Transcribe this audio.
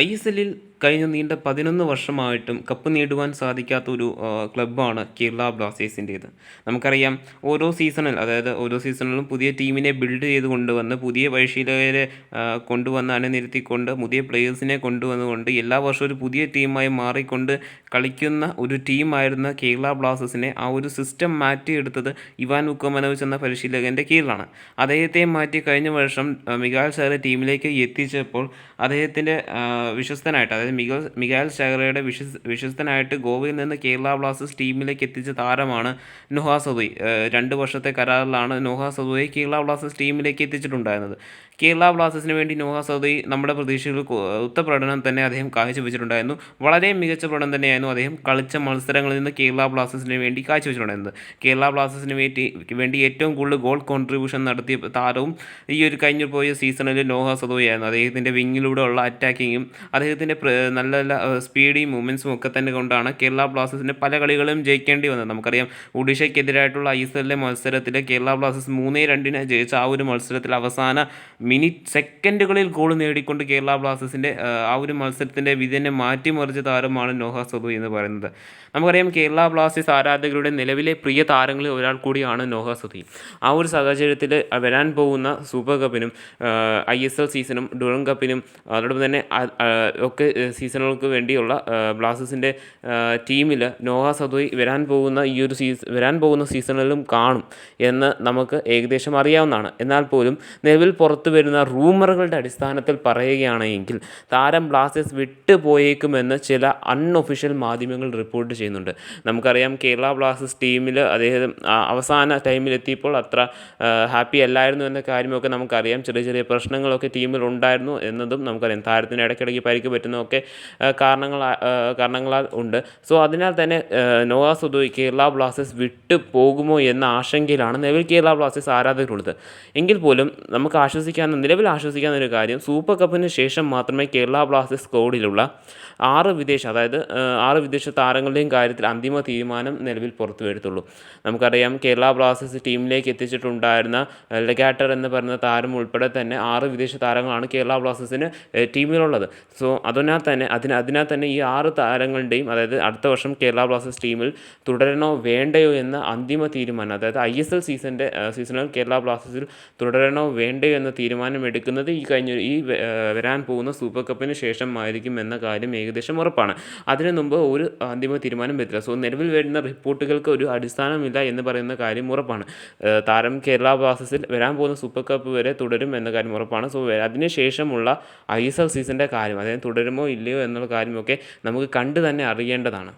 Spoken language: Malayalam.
ISLൽ കഴിഞ്ഞ നീണ്ട 11 വർഷമായിട്ടും കപ്പ് നേടുവാൻ സാധിക്കാത്തൊരു ക്ലബ്ബാണ് കേരള ബ്ലാസ്റ്റേഴ്സിൻ്റേത്. നമുക്കറിയാം ഓരോ സീസണിലും പുതിയ ടീമിനെ ബിൽഡ് ചെയ്ത് കൊണ്ടുവന്ന് പുതിയ പരിശീലകരെ കൊണ്ടുവന്ന് അണിനിരത്തിക്കൊണ്ട് പുതിയ പ്ലെയേഴ്സിനെ കൊണ്ടുവന്നുകൊണ്ട് എല്ലാ വർഷവും ഒരു പുതിയ ടീമായി മാറിക്കൊണ്ട് കളിക്കുന്ന ഒരു ടീമായിരുന്ന കേരള ബ്ലാസ്റ്റേഴ്സിനെ ആ ഒരു സിസ്റ്റം മാറ്റിയെടുത്തത് ഇവാൻ വുക്കോമനോവിച്ച് എന്ന പരിശീലകൻ്റെ കീഴിലാണ്. അദ്ദേഹത്തെ മാറ്റി കഴിഞ്ഞ വർഷം മിഗാൽ സാറെ ടീമിലേക്ക് എത്തിച്ചപ്പോൾ അദ്ദേഹത്തിൻ്റെ വിശ്വസ്തനായിട്ട്, അതായത് മിഗാൽ ഷാഗ്രയുടെ വിശ്വസ്തനായിട്ട് ഗോവയിൽ നിന്ന് കേരള ബ്ലാസ്റ്റേഴ്സ് ടീമിലേക്ക് എത്തിച്ച താരമാണ് നോഹ സദോയ്. 2 വർഷത്തെ കരാറിലാണ് നോഹ സദോയെ കേരള ബ്ലാസ്റ്റേഴ്സ് ടീമിലേക്ക് എത്തിച്ചിട്ടുണ്ടായിരുന്നത്. കേരള ബ്ലാസ്റ്റേഴ്സിന് വേണ്ടി നോഹ സദോയ് നമ്മുടെ പ്രതീക്ഷകൾക്ക് ഒത്ത പ്രകടനം തന്നെ അദ്ദേഹം കാഴ്ചവെച്ചിട്ടുണ്ടായിരുന്നു. വളരെ മികച്ച പ്രകടനം തന്നെയായിരുന്നു അദ്ദേഹം കളിച്ച മത്സരങ്ങളിൽ നിന്ന് കേരള ബ്ലാസ്റ്റേഴ്സിന് വേണ്ടി കാഴ്ചവെച്ചിട്ടുണ്ടായിരുന്നത്. കേരള ബ്ലാസ്റ്റേഴ്സിന് വേണ്ടി ഏറ്റവും കൂടുതൽ ഗോൾ കോൺട്രിബ്യൂഷൻ നടത്തിയ താരവും ഈ ഒരു കഴിഞ്ഞു പോയ സീസണിൽ നോഹ സദോയ് ആയിരുന്നു. അദ്ദേഹത്തിൻ്റെ വിങ്ങിലൂടെയുള്ള അറ്റാക്കിങ്ങും അദ്ദേഹത്തിൻ്റെ നല്ല നല്ല സ്പീഡിയും മൂവ്മെൻറ്റ്സും ഒക്കെ തന്നെ കൊണ്ടാണ് കേരള ബ്ലാസ്റ്റേഴ്സിൻ്റെ പല കളികളും ജയിക്കേണ്ടി വന്നത്. നമുക്കറിയാം, ഒഡീഷയ്ക്കെതിരായിട്ടുള്ള ISLലെ മത്സരത്തിൽ കേരള ബ്ലാസ്റ്റേഴ്സ് 3-2 ജയിച്ച ആ ഒരു മത്സരത്തിൽ അവസാന സെക്കൻഡുകളിൽ ഗോൾ നേടിക്കൊണ്ട് കേരള ബ്ലാസ്റ്റേഴ്സിൻ്റെ ആ ഒരു മത്സരത്തിൻ്റെ വിധിനെ മാറ്റിമറിച്ച താരമാണ് നോഹ സദോയ് എന്ന് പറയുന്നത്. നമുക്കറിയാം, കേരള ബ്ലാസ്റ്റേഴ്സ് ആരാധകരുടെ നിലവിലെ പ്രിയ താരങ്ങളിൽ ഒരാൾ കൂടിയാണ് നോഹ സദോയ്. ആ ഒരു സാഹചര്യത്തിൽ വരാൻ പോകുന്ന സൂപ്പർ കപ്പിനും ISL സീസണും ഡ്യൂറൻ കപ്പിനും അതോടൊപ്പം തന്നെ ഒക്കെ സീസണുകൾക്ക് വേണ്ടിയുള്ള ബ്ലാസ്റ്റേഴ്സിൻ്റെ ടീമിൽ നോഹ സദോയ് വരാൻ പോകുന്ന സീസണിലും കാണും എന്ന് നമുക്ക് ഏകദേശം അറിയാവുന്നതാണ്. എന്നാൽ പോലും നിലവിൽ പുറത്തു വരുന്ന റൂമറുകളുടെ അടിസ്ഥാനത്തിൽ പറയുകയാണെങ്കിൽ താരം ബ്ലാസ്റ്റേഴ്സ് വിട്ടുപോയേക്കുമെന്ന് ചില അൺഒഫീഷ്യൽ മാധ്യമങ്ങൾ റിപ്പോർട്ട് ചെയ്യുന്നുണ്ട്. നമുക്കറിയാം, കേരള ബ്ലാസ്റ്റേഴ്സ് ടീമിൽ അദ്ദേഹം അവസാന ടൈമിലെത്തിയപ്പോൾ അത്ര ഹാപ്പി അല്ലായിരുന്നു എന്ന കാര്യമൊക്കെ നമുക്കറിയാം. ചെറിയ ചെറിയ പ്രശ്നങ്ങളൊക്കെ ടീമിൽ ഉണ്ടായിരുന്നു എന്നതും നമുക്കറിയാം. താരത്തിന് ഇടയ്ക്കിടയ്ക്ക് പരിക്ക് പറ്റുന്നതൊക്കെ കാരണങ്ങളാൽ ഉണ്ട്. സോ അതിനാൽ തന്നെ നോഹ സദോയ് കേരള ബ്ലാസ്റ്റേഴ്സ് വിട്ടു പോകുമോ എന്ന ആശങ്കയിലാണ് നിലവിൽ കേരള ബ്ലാസ്റ്റേഴ്സ് ആരാധകരുള്ളത്. എങ്കിൽ പോലും നമുക്ക് നിലവിൽ ആശ്വസിക്കാവുന്ന ഒരു കാര്യം, സൂപ്പർ കപ്പിന് ശേഷം മാത്രമേ കേരള ബ്ലാസ്റ്റേഴ്സ് സ്ക്വാഡിലുള്ള 6 വിദേശ താരങ്ങളുടെയും കാര്യത്തിൽ അന്തിമ തീരുമാനം നിലവിൽ പുറത്തു വരത്തുള്ളൂ. നമുക്കറിയാം, കേരള ബ്ലാസ്റ്റേഴ്സ് ടീമിലേക്ക് എത്തിച്ചിട്ടുണ്ടായിരുന്ന ലെഗാട്ടർ എന്ന് പറയുന്ന താരം ഉൾപ്പെടെ തന്നെ 6 വിദേശ താരങ്ങളാണ് കേരള ബ്ലാസ്റ്റേഴ്സിന് ടീമിലുള്ളത്. സോ അതിനാൽ തന്നെ ഈ 6 താരങ്ങളുടെയും, അതായത് അടുത്ത വർഷം കേരള ബ്ലാസ്റ്റേഴ്സ് ടീമിൽ തുടരണോ വേണ്ടയോ എന്ന അന്തിമ തീരുമാനം, അതായത് ISL സീസണിൽ കേരള ബ്ലാസ്റ്റേഴ്സിൽ തുടരണോ വേണ്ടയോ എന്ന തീരുമാനം എടുക്കുന്നത് ഈ വരാൻ പോകുന്ന സൂപ്പർ കപ്പിന് ശേഷമായിരിക്കും എന്ന കാര്യം ഏകദേശം ഉറപ്പാണ്. അതിനു മുമ്പ് ഒരു അന്തിമ തീരുമാനം വരില്ല. സോ നിലവിൽ വരുന്ന റിപ്പോർട്ടുകൾക്ക് ഒരു അടിസ്ഥാനമില്ല എന്ന് പറയുന്ന കാര്യം ഉറപ്പാണ്. താരം കേരള ബ്ലാസ്റ്റേഴ്സിൽ വരാൻ പോകുന്ന സൂപ്പർ കപ്പ് വരെ തുടരും എന്ന കാര്യം ഉറപ്പാണ്. സോ അതിനുശേഷമുള്ള ISL സീസണിൻ്റെ കാര്യം, അതായത് തുടരുമോ ഇല്ലയോ എന്നുള്ള കാര്യമൊക്കെ നമുക്ക് കണ്ടു തന്നെ അറിയേണ്ടതാണ്.